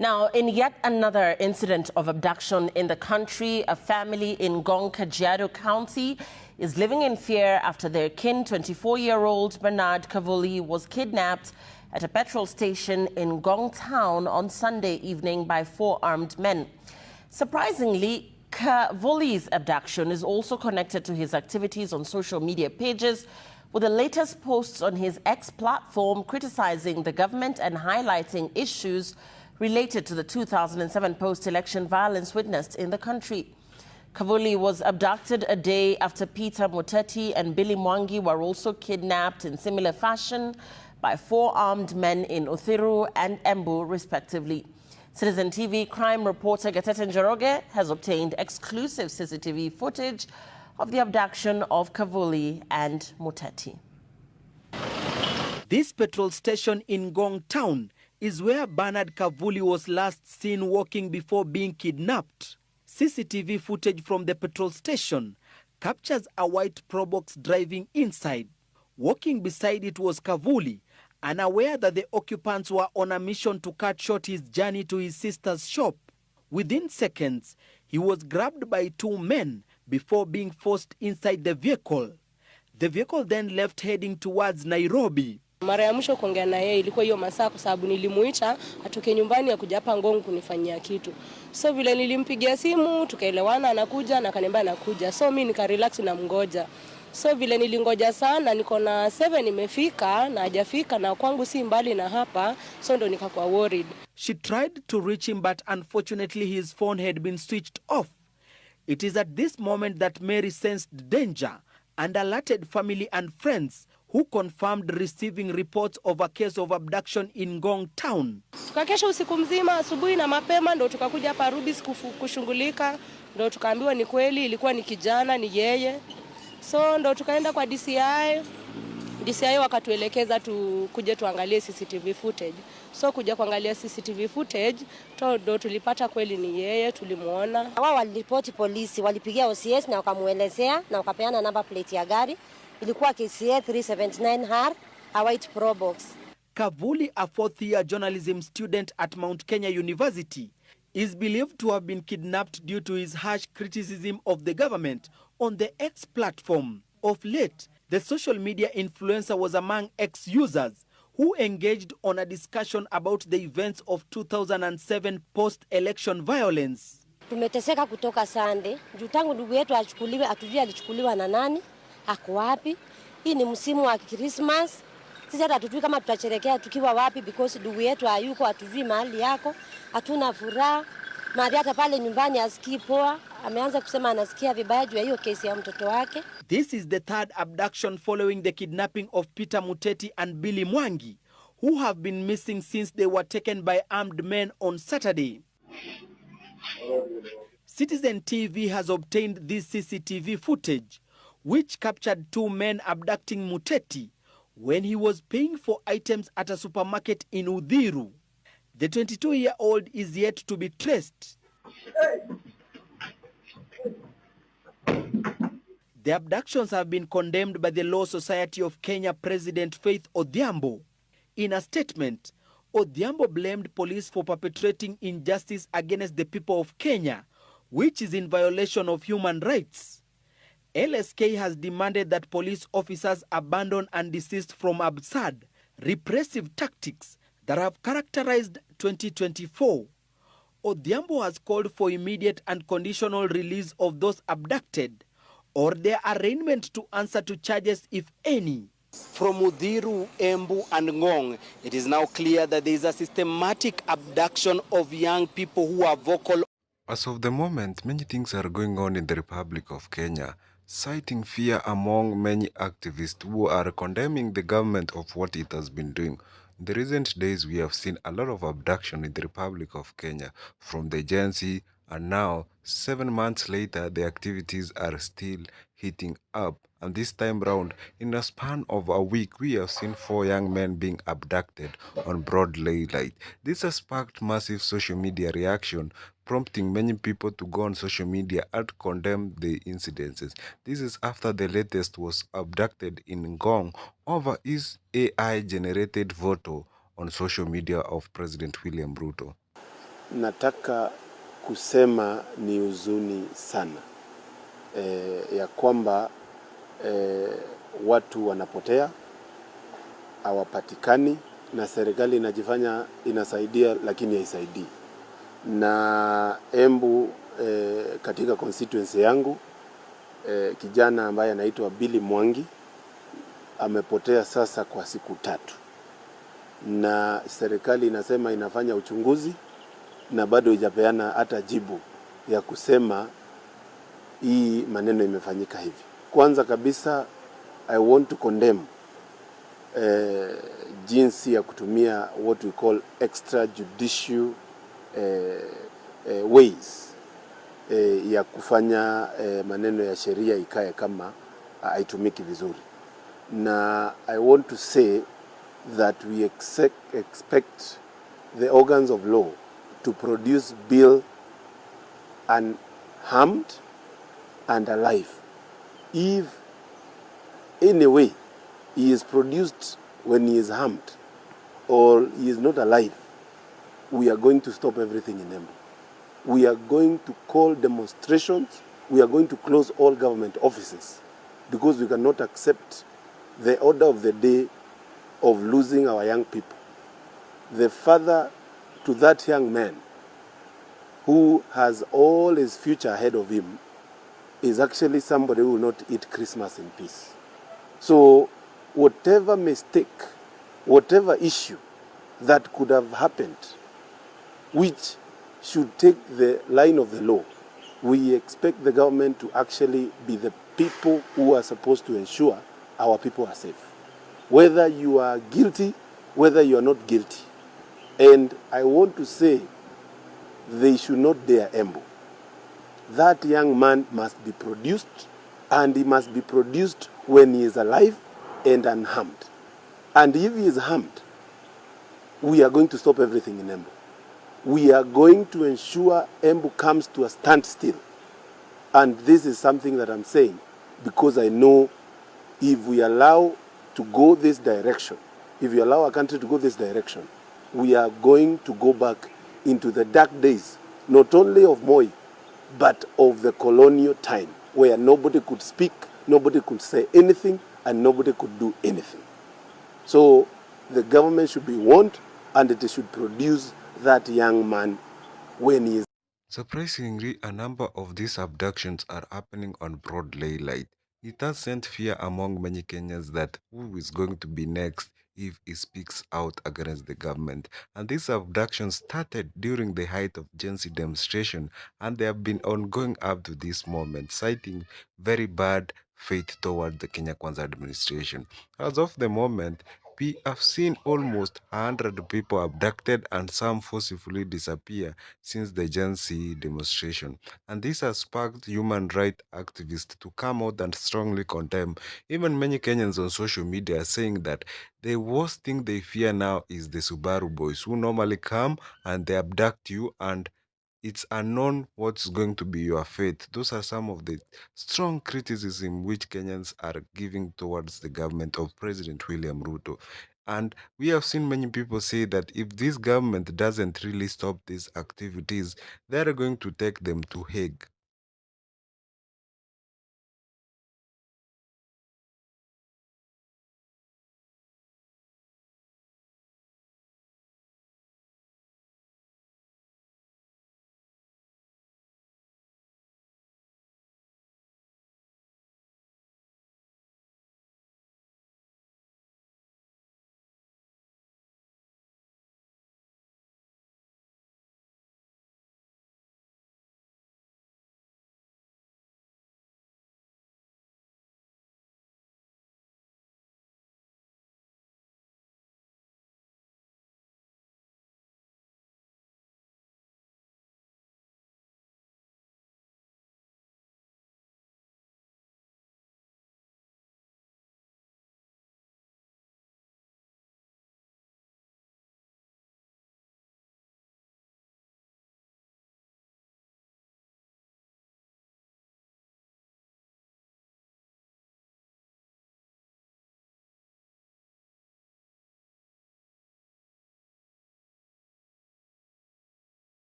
Now, in yet another incident of abduction in the country, a family in Ngong, Kajiado County is living in fear after their kin, 24-year-old Bernard Kavuli, was kidnapped at a petrol station in Ngong town on Sunday evening by 4 armed men. Surprisingly, Kavuli's abduction is also connected to his activities on social media pages, with the latest posts on his X platform criticizing the government and highlighting issues related to the 2007 post-election violence witnessed in the country. Kavuli was abducted a day after Peter Muteti and Billy Mwangi were also kidnapped in similar fashion by 4 armed men in Uthiru and Embu, respectively. Citizen TV crime reporter Gatete Njoroge has obtained exclusive CCTV footage of the abduction of Kavuli and Muteti. This petrol station in Ngong town is where Bernard Kavuli was last seen walking before being kidnapped. CCTV footage from the petrol station captures a white Probox driving inside. Walking beside it was Kavuli, unaware that the occupants were on a mission to cut short his journey to his sister's shop. Within seconds, he was grabbed by 2 men before being forced inside the vehicle. The vehicle then left heading towards Nairobi. Mara ya mwisho kuongea na yeye ilikuwa hiyo masaa, kwa sababu nilimuita atoke nyumbani akuja hapa Ngong kunifanyia kitu. So vile nilimpigia simu tukaelewana anakuja na akaniambia anakuja. So mimi nika relax na mngoja. So vile nilingoja sana, niko na 7 imefika na hajafika na kwangu si mbali na hapa, so ndo nikakuwa worried. She tried to reach him, but unfortunately his phone had been switched off. It is at this moment that Mary sensed danger and alerted family and friends, who confirmed receiving reports of a case of abduction in Ngong town. Tukakesha usiku mzima, asubuhi na mapema ndo tukakuja hapa Rubis kushungulika, ndo tukaambiwa ni kweli ilikuwa ni kijana, ni yeye. So ndo tukaenda kwa DCI wakatuelekeza kuje tuangalie CCTV footage. So kuja kuangalia CCTV footage, ndo tulipata kweli ni yeye, tulimuona. Wao waliripoti polisi, walipigia OCS na wakamuelezea na wakapeana number plate ya gari. Ilikuwa KCA 379R, a white Probox. Kavuli, a 4th-year journalism student at Mount Kenya University, is believed to have been kidnapped due to his harsh criticism of the government on the X platform. Of late, the social media influencer was among X users who engaged on a discussion about the events of 2007 post-election violence. Tumeteseka kutoka Sunday, juu tangu ndugu yetu achukuliwe, atujui alichukuliwa na nani, ako wapi. Hii ni msimu wa Christmas. Sisi hata hatujui kama tutacherekea tukiwa wapi, because ndugu yetu hayuko, atujui mahali yako, hatuna furaha. Mahali hata pale nyumbani asikii poa, ameanza kusema anasikia vibaya juu ya hiyo kesi ya mtoto wake. This is the 3rd abduction following the kidnapping of Peter Muteti and Billy Mwangi, who have been missing since they were taken by armed men on Saturday. Citizen TV has obtained this CCTV footage, which captured 2 men abducting Muteti when he was paying for items at a supermarket in Uthiru. The 22-year-old is yet to be traced. The abductions have been condemned by the Law Society of Kenya President Faith Odhiambo. In a statement, Odhiambo blamed police for perpetrating injustice against the people of Kenya, which is in violation of human rights. LSK has demanded that police officers abandon and desist from absurd, repressive tactics that have characterized 2024. Odhiambo has called for immediate and conditional release of those abducted, or their arraignment to answer to charges, if any. From Uthiru, Embu and Ngong, it is now clear that there is a systematic abduction of young people who are vocal. As of the moment, many things are going on in the Republic of Kenya, citing fear among many activists who are condemning the government of what it has been doing. In the recent days, we have seen a lot of abduction in the Republic of Kenya from the agency, and now, 7 months later, the activities are still heating up. And this time round, in a span of a week, we have seen 4 young men being abducted on broad daylight. This has sparked massive social media reaction, prompting many people to go on social media and condemn the incidences. This is after the latest was abducted in Ngong over his AI-generated photo on social media of President William Ruto. nataka kusema ni huzuni sana ya kwamba watu wanapotea, hawapatikani, na serikali inajifanya inasaidia lakini haisaidii. Na Embu katika constituency yangu kijana ambaye anaitwa Billy Mwangi amepotea sasa kwa siku 3, na serikali inasema inafanya uchunguzi na bado haijapeana hata jibu ya kusema hii maneno imefanyika hivi. Kwanza kabisa, I want to condemn jinsi ya kutumia what we call extrajudicial ways ya kufanya maneno ya sheria ikae kama haitumiki vizuri. Na I want to say that we expect the organs of law to produce Bill unharmed and alive. If in a way he is produced when he is harmed or he is not alive, we are going to stop everything in Embu. We are going to call demonstrations. We are going to close all government offices because we cannot accept the order of the day of losing our young people. The father to that young man who has all his future ahead of him is actually somebody who will not eat Christmas in peace. So whatever mistake, whatever issue that could have happened, which should take the line of the law, we expect the government to actually be the people who are supposed to ensure our people are safe. Whether you are guilty, whether you are not guilty. And I want to say, they should not dare Embu. That young man must be produced, and he must be produced when he is alive and unharmed. And if he is harmed, we are going to stop everything in Embu. We are going to ensure Embu comes to a standstill. And this is something that I'm saying because I know if we allow to go this direction, if we allow our country to go this direction, we are going to go back into the dark days, not only of Moi, but of the colonial time, where nobody could speak, nobody could say anything, and nobody could do anything. So the government should be warned, and it should produce that young man when he is. Surprisingly, a number of these abductions are happening on broad daylight. It has sent fear among many Kenyans that who is going to be next if he speaks out against the government. And these abductions started during the height of Gen Z demonstration, and they have been ongoing up to this moment, citing very bad faith toward the Kenya Kwanza administration. As of the moment, we have seen almost 100 people abducted and some forcibly disappear since the Gen Z demonstration. And this has sparked human rights activists to come out and strongly condemn. Even many Kenyans on social media are saying that the worst thing they fear now is the Subaru boys who normally come and they abduct you, and it's unknown what's going to be your fate. Those are some of the strong criticism which Kenyans are giving towards the government of President William Ruto. And we have seen many people say that if this government doesn't really stop these activities, they are going to take them to Hague.